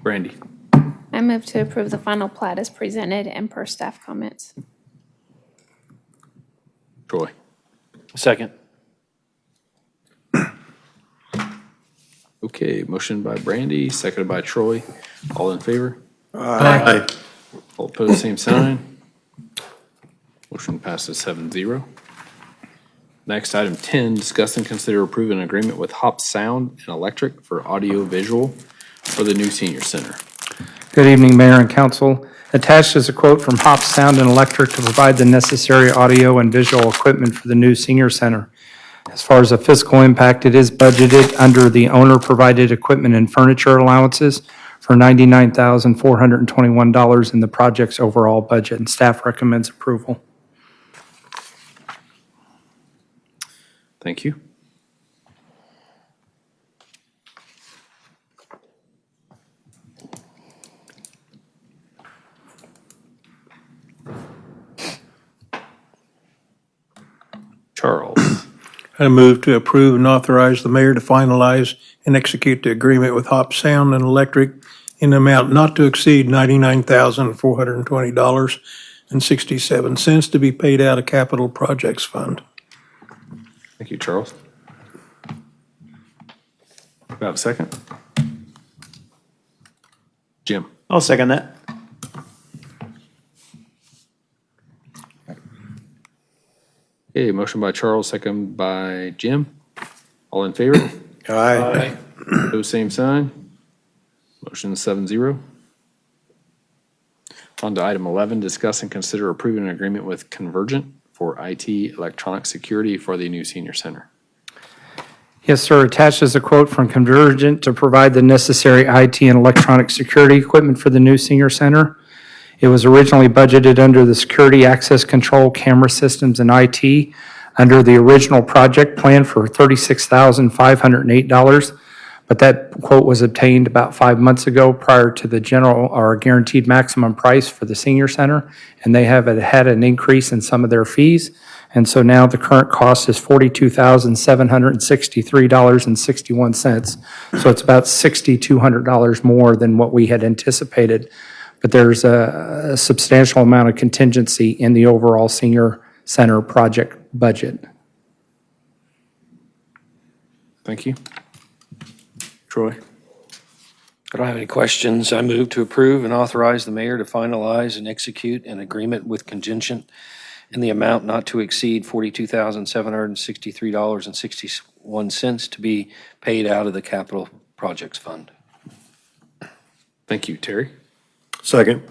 S1: Brandy.
S10: I move to approve the final plat as presented and per staff comments.
S1: Troy.
S13: Second.
S1: Okay, motion by Brandy, seconded by Troy. All in favor?
S11: Aye.
S1: All opposed, same sign. Motion passes 7-0. Next, item 10, discuss and consider approving an agreement with Hop Sound and Electric for audio visual for the new senior center.
S9: Good evening, Mayor and Council. Attached is a quote from Hop Sound and Electric to provide the necessary audio and visual equipment for the new senior center. As far as the fiscal impact, it is budgeted under the owner-provided equipment and furniture allowances for $99,421 in the project's overall budget, and staff recommends approval.
S1: Thank you. Charles.
S16: I move to approve and authorize the mayor to finalize and execute the agreement with Hop Sound and Electric in the amount not to exceed $99,420.67 to be paid out of Capital Projects Fund.
S1: Thank you, Charles. Do I have a second? Jim.
S7: I'll second that.
S1: Okay, motion by Charles, second by Jim. All in favor?
S3: Aye.
S1: Those same sign. Motion 7-0. On to item 11, discuss and consider approving an agreement with Convergent for IT electronic security for the new senior center.
S9: Yes, sir. Attached is a quote from Convergent to provide the necessary IT and electronic security equipment for the new senior center. It was originally budgeted under the security access control, camera systems, and IT under the original project plan for $36,508. But that quote was obtained about 5 months ago prior to the general or guaranteed maximum price for the senior center. And they have had an increase in some of their fees. And so now the current cost is $42,763.61. So it's about $6,200 more than what we had anticipated. But there's a substantial amount of contingency in the overall senior center project budget.
S1: Thank you. Troy.
S13: I don't have any questions. I move to approve and authorize the mayor to finalize and execute an agreement with Contingent in the amount not to exceed $42,763.61 to be paid out of the Capital Projects Fund.
S1: Thank you, Terry.
S11: Second.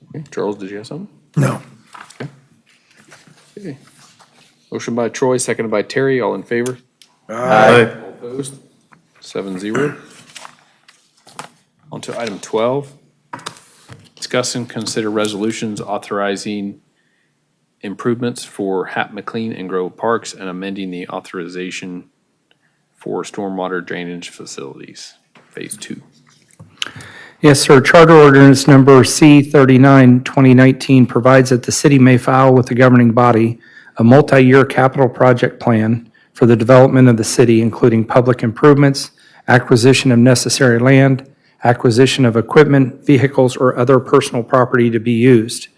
S1: Okay, Charles, did you have something?
S16: No.
S1: Okay. Motion by Troy, seconded by Terry. All in favor?
S11: Aye.
S1: All opposed? 7-0. On to item 12. Discuss and consider resolutions authorizing improvements for Hap McLean and Grove Parks and amending the authorization for stormwater drainage facilities, Phase 2.
S9: Yes, sir. Charter Ordinance Number C39, 2019 provides that the city may file with the governing body a multi-year capital project plan for the development of the city, including public improvements, acquisition of necessary land, acquisition of equipment, vehicles, or other personal property to be used.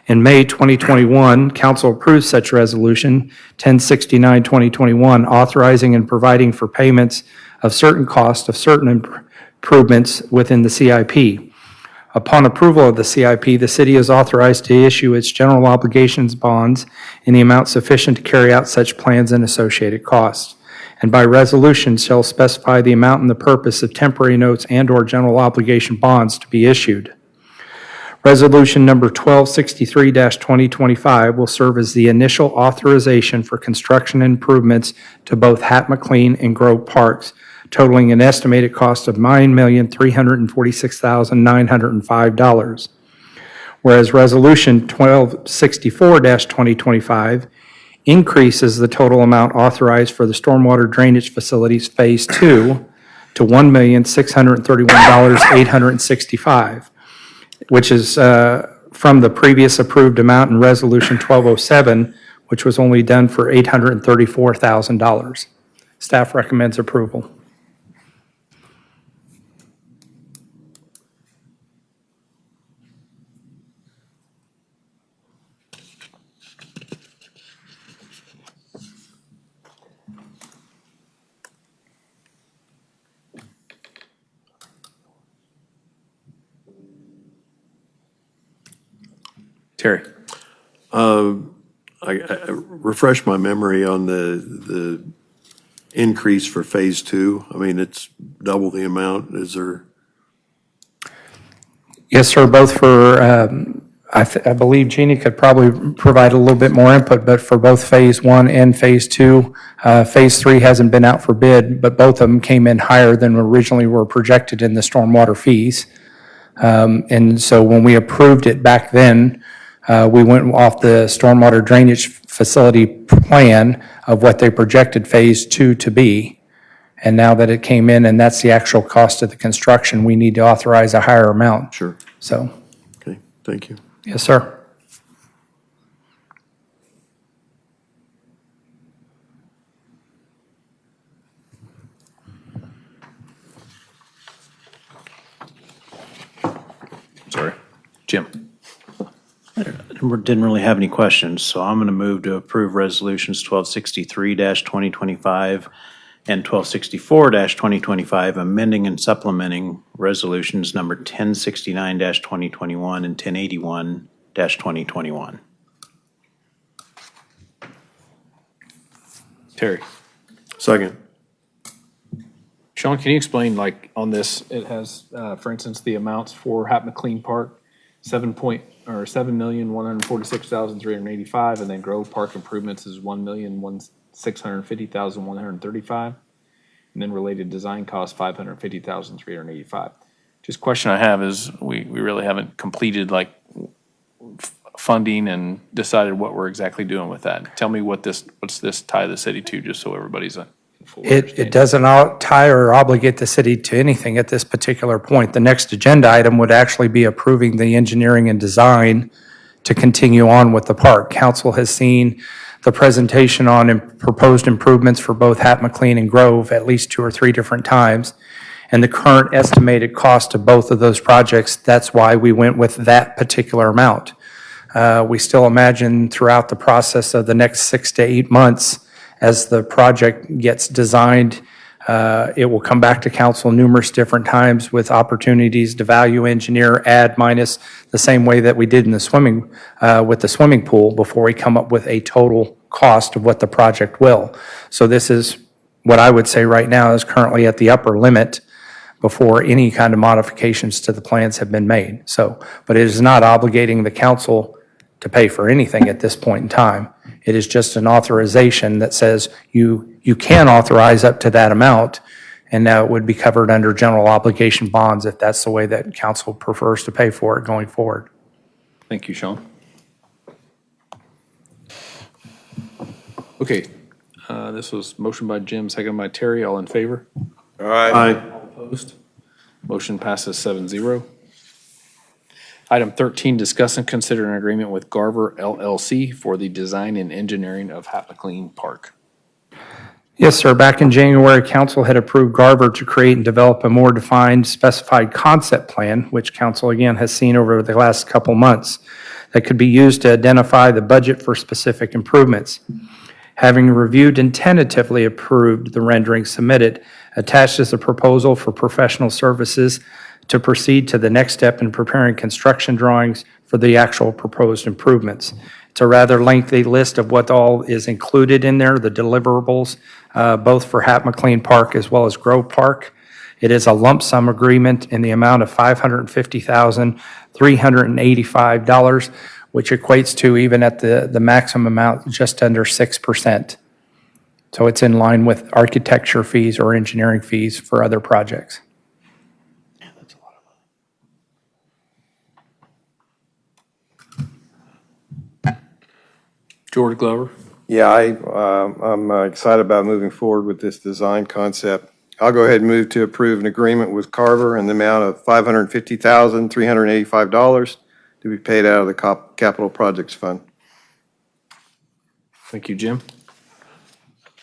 S9: In May 2021, council approved such resolution 1069-2021, authorizing and providing for payments of certain costs of certain improvements within the CIP. Upon approval of the CIP, the city is authorized to issue its general obligations bonds in the amount sufficient to carry out such plans and associated costs, and by resolution shall specify the amount and the purpose of temporary notes and/or general obligation bonds to be issued. Resolution number 1263-2025 will serve as the initial authorization for construction improvements to both Hap McLean and Grove Parks, totaling an estimated cost of $9,346,905. Whereas Resolution 1264-2025 increases the total amount authorized for the stormwater drainage facilities Phase 2 to $1,631,865, which is from the previous approved amount in Resolution 1207, which was only done for $834,000. Staff recommends approval.
S1: Terry?
S11: I refresh my memory on the increase for phase two. I mean, it's double the amount. Is there?
S9: Yes, sir, both for, I believe Jeannie could probably provide a little bit more input, but for both Phase 1 and Phase 2, Phase 3 hasn't been out for bid, but both of them came in higher than originally were projected in the stormwater fees. And so when we approved it back then, we went off the stormwater drainage facility plan of what they projected Phase 2 to be. And now that it came in and that's the actual cost of the construction, we need to authorize a higher amount.
S11: Sure.
S9: So,
S11: Okay, thank you.
S9: yes, sir.
S1: Sorry. Jim?
S7: We didn't really have any questions, so I'm going to move to approve resolutions 1263-2025 and 1264-2025, amending and supplementing resolutions number 1069-2021 and 1081-2021.
S1: Terry?
S11: Second.
S1: Sean, can you explain, like, on this, it has, for instance, the amounts for Hat McLean Park, $7,146,385, and then Grove Park improvements is $1,650,135, and then related design costs $550,385. Just question I have is, we really haven't completed like funding and decided what we're exactly doing with that. Tell me what's this tie the city to, just so everybody's in full
S9: It
S1: understanding.
S9: doesn't tie or obligate the city to anything at this particular point. The next agenda item would actually be approving the engineering and design to continue on with the park. Council has seen the presentation on proposed improvements for both Hat McLean and Grove at least 2 or 3 different times. And the current estimated cost of both of those projects, that's why we went with that particular amount. We still imagine throughout the process of the next 6 to 8 months, as the project gets designed, it will come back to council numerous different times with opportunities to value engineer, add, minus, the same way that we did in the swimming, with the swimming pool before we come up with a total cost of what the project will. So this is what I would say right now is currently at the upper limit before any kind of modifications to the plans have been made. So, but it is not obligating the council to pay for anything at this point in time. It is just an authorization that says you can authorize up to that amount, and now it would be covered under general obligation bonds if that's the way that council prefers to pay for it going forward.
S1: Thank you, Sean. Okay, this was motion by Jim, second by Terry. All in favor?
S3: All right.
S11: Aye.
S1: Opposed? Motion passes 7-0. Item 13, discuss and consider an agreement with Garver LLC for the design and engineering of Hat McLean Park.
S9: Yes, sir. Back in January, council had approved Garver to create and develop a more defined specified concept plan, which council again has seen over the last couple months, that could be used to identify the budget for specific improvements. Having reviewed and tentatively approved the rendering submitted, attached is a proposal for professional services to proceed to the next step in preparing construction drawings for the actual proposed improvements. It's a rather lengthy list of what all is included in there, the deliverables, both for Hat McLean Park as well as Grove Park. It is a lump sum agreement in the amount of $550,385, which equates to, even at the maximum amount, just under 6%. So it's in line with architecture fees or engineering fees for other projects.
S1: George Glover?
S3: Yeah, I'm excited about moving forward with this design concept. I'll go ahead and move to approve an agreement with Carver in the amount of $550,385 to be paid out of the Capital Projects Fund.
S1: Thank you, Jim.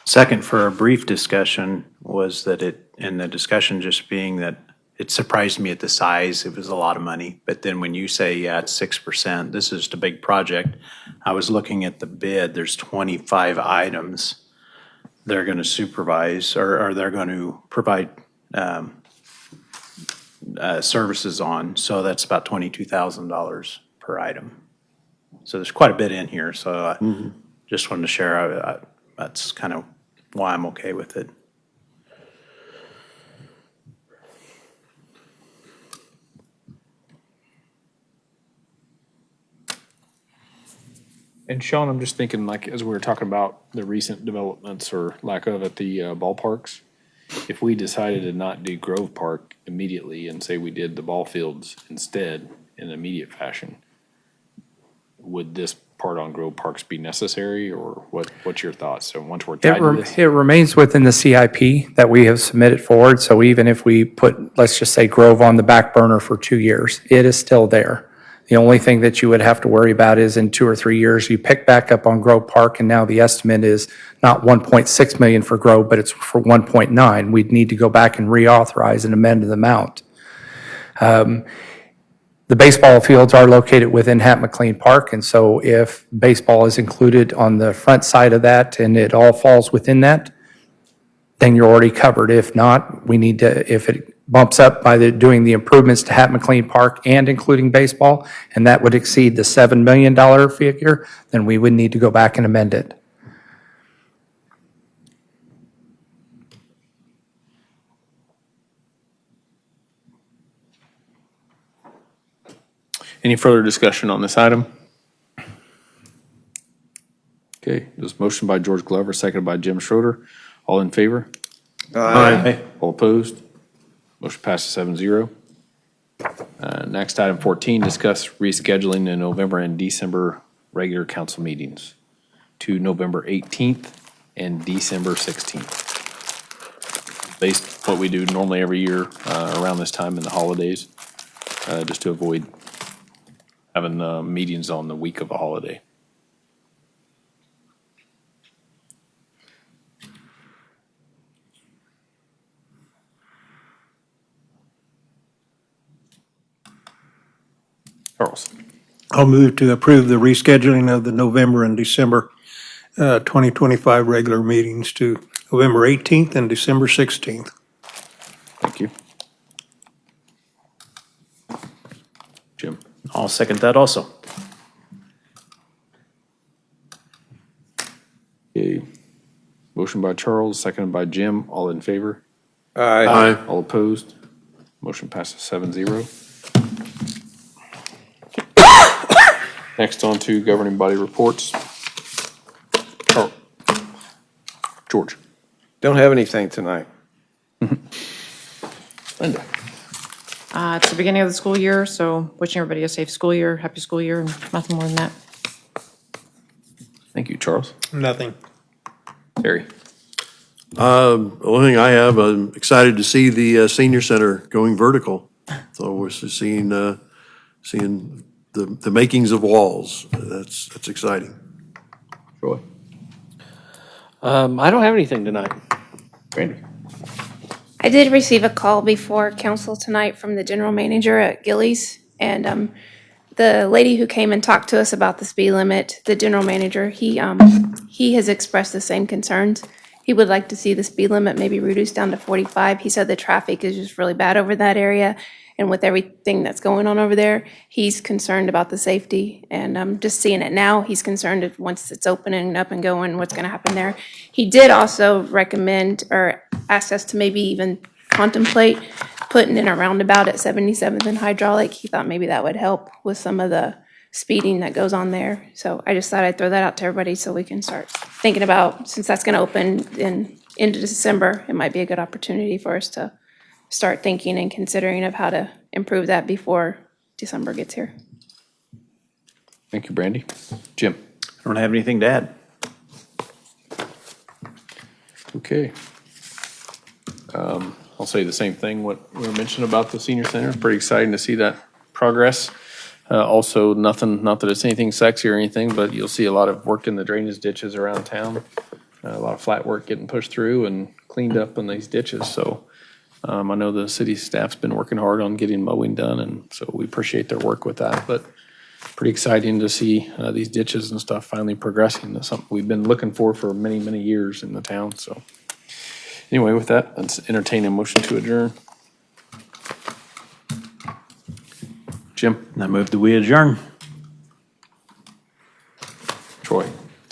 S7: Second, for a brief discussion, was that and the discussion just being that it surprised me at the size. It was a lot of money. But then when you say, yeah, it's 6%, this is just a big project. I was looking at the bid. There's 25 items they're going to supervise, or they're going to provide services on. So that's about $22,000 per item. So there's quite a bit in here, so I just wanted to share, that's kind of why I'm okay with it.
S1: And Sean, I'm just thinking, like, as we were talking about the recent developments or lack of at the ballparks, if we decided to not do Grove Park immediately and say we did the ball fields instead in immediate fashion, would this part on Grove Parks be necessary, or what's your thoughts? So once we're tied to this?
S9: It remains within the CIP that we have submitted forward, so even if we put, let's just say Grove on the back burner for 2 years, it is still there. The only thing that you would have to worry about is in 2 or 3 years, you pick back up on Grove Park, and now the estimate is not 1.6 million for Grove, but it's for 1.9. We'd need to go back and reauthorize and amend the amount. The baseball fields are located within Hat McLean Park, and so if baseball is included on the front side of that and it all falls within that, then you're already covered. If not, we need to, if it bumps up by doing the improvements to Hat McLean Park and including baseball, and that would exceed the $7 million figure, then we would need to go back and amend it.
S1: Any further discussion on this item? Okay, this motion by George Glover, seconded by Jim Schroeder. All in favor?
S11: Aye.
S1: All opposed? Motion passes 7-0. Next, item 14, discuss rescheduling the November and December regular council meetings to November 18th and December 16th. Based on what we do normally every year around this time in the holidays, just to avoid having meetings on the week of a holiday. Charles.
S16: I'll move to approve the rescheduling of the November and December 2025 regular meetings to November 18th and December 16th.
S1: Thank you. Jim.
S7: I'll second that also.
S1: Okay. Motion by Charles, seconded by Jim. All in favor?
S11: Aye.
S1: All opposed? Motion passes 7-0. Next on to governing body reports. George.
S3: Don't have anything tonight.
S1: Linda.
S17: It's the beginning of the school year, so wishing everybody a safe school year, happy school year, and nothing more than that.
S1: Thank you, Charles.
S16: Nothing.
S1: Terry.
S11: The only thing I have, I'm excited to see the senior center going vertical. So we're seeing the makings of walls. That's exciting.
S1: Troy.
S13: I don't have anything tonight.
S1: Randy.
S10: I did receive a call before council tonight from the general manager at Gillies, and the lady who came and talked to us about the speed limit, the general manager, he has expressed the same concerns. He would like to see the speed limit maybe reduced down to 45. He said the traffic is just really bad over that area, and with everything that's going on over there, he's concerned about the safety. And just seeing it now, he's concerned if once it's open and up and going, what's going to happen there. He did also recommend or ask us to maybe even contemplate putting in a roundabout at 77th and Hydraulic. He thought maybe that would help with some of the speeding that goes on there. So I just thought I'd throw that out to everybody so we can start thinking about, since that's going to open into December, it might be a good opportunity for us to start thinking and considering of how to improve that before December gets here.
S1: Thank you, Brandy. Jim.
S7: I don't have anything to add.
S1: Okay. I'll say the same thing, what we mentioned about the senior center. Pretty exciting to see that progress. Also, nothing, not that it's anything sexy or anything, but you'll see a lot of work in the drainage ditches around town. A lot of flat work getting pushed through and cleaned up in these ditches. So I know the city staff's been working hard on getting mowing done, and so we appreciate their work with that. But pretty exciting to see these ditches and stuff finally progressing. That's something we've been looking for many, many years in the town. So anyway, with that, let's entertain a motion to adjourn. Jim.
S7: I move that we adjourn.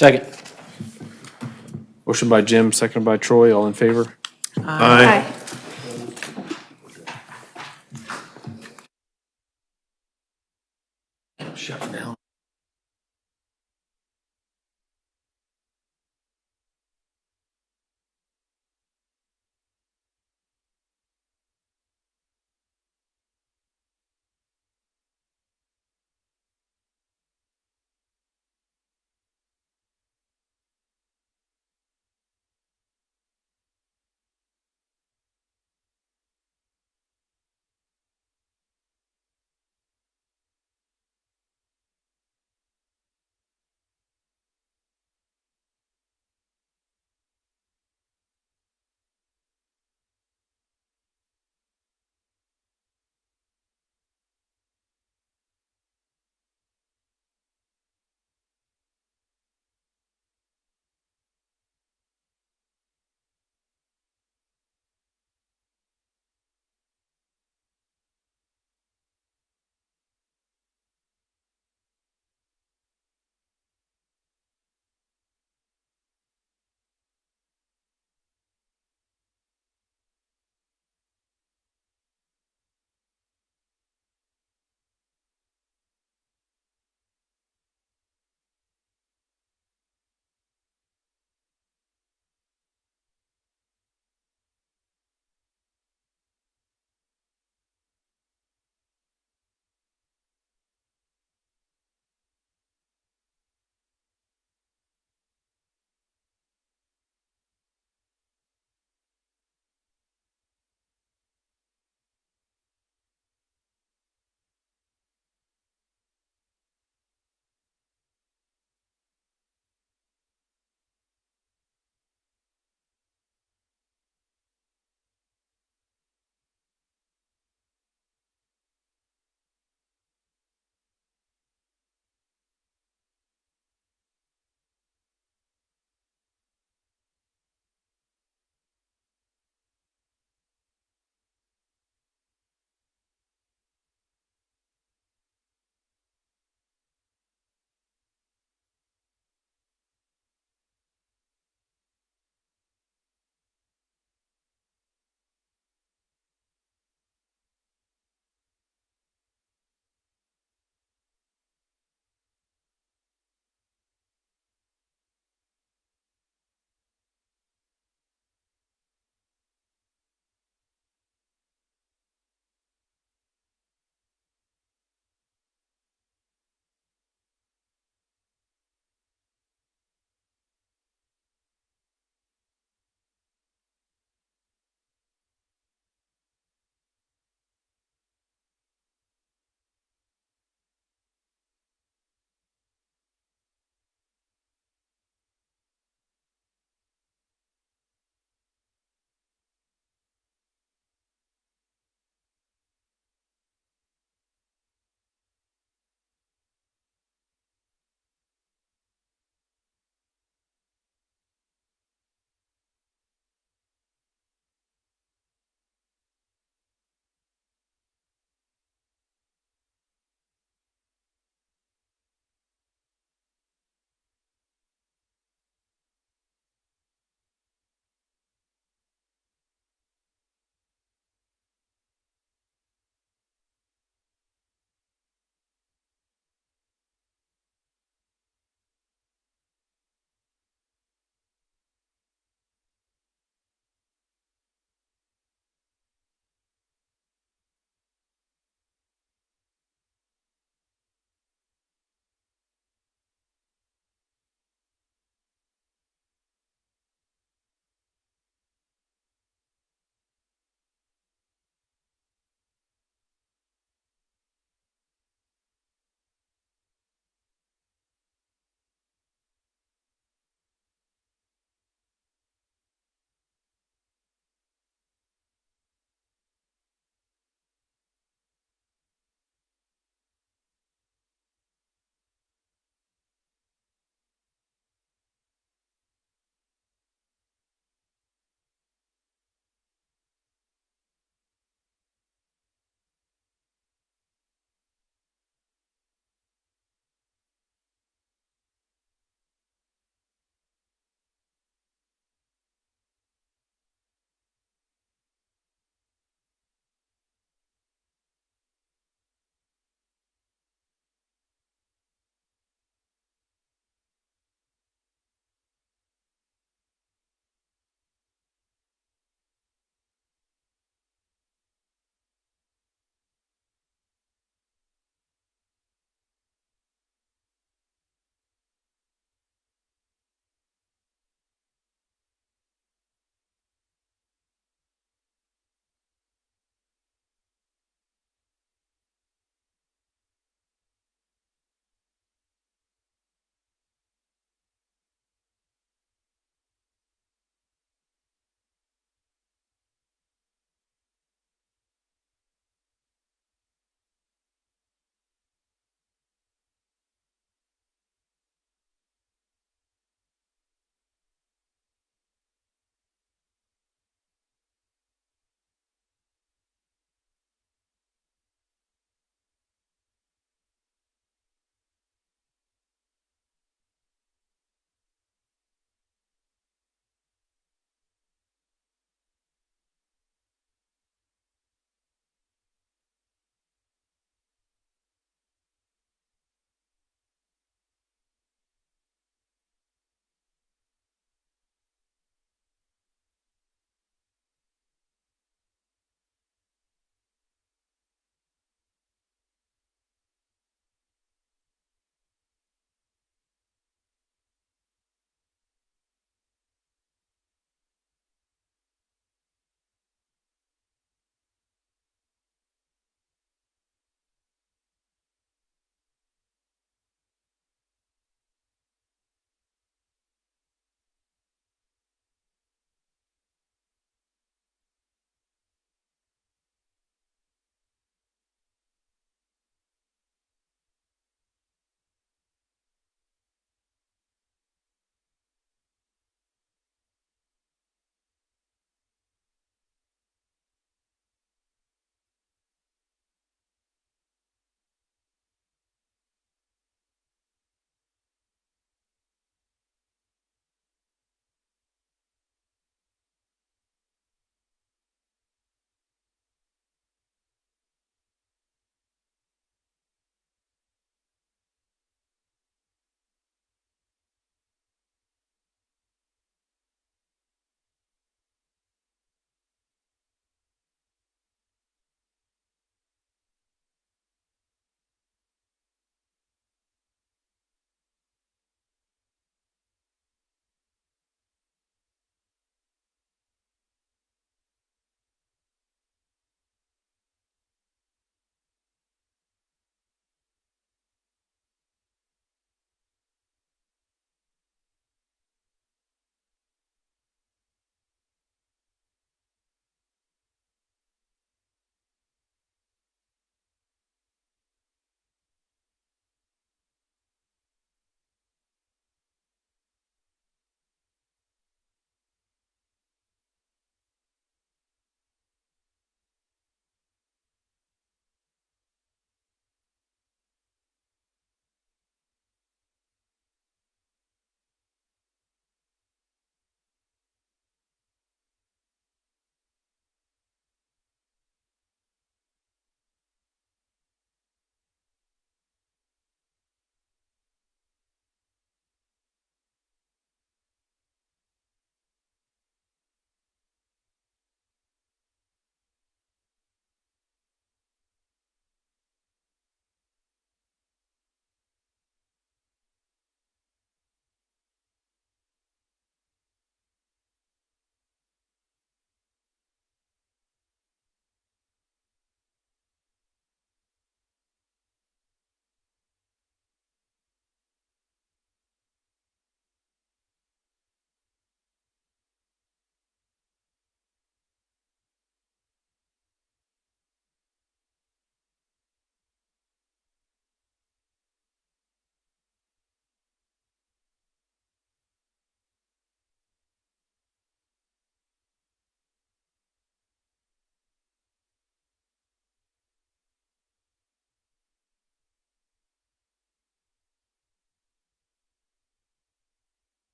S13: Second.
S1: Motion by Jim, seconded by Troy, all in favor?
S11: Aye.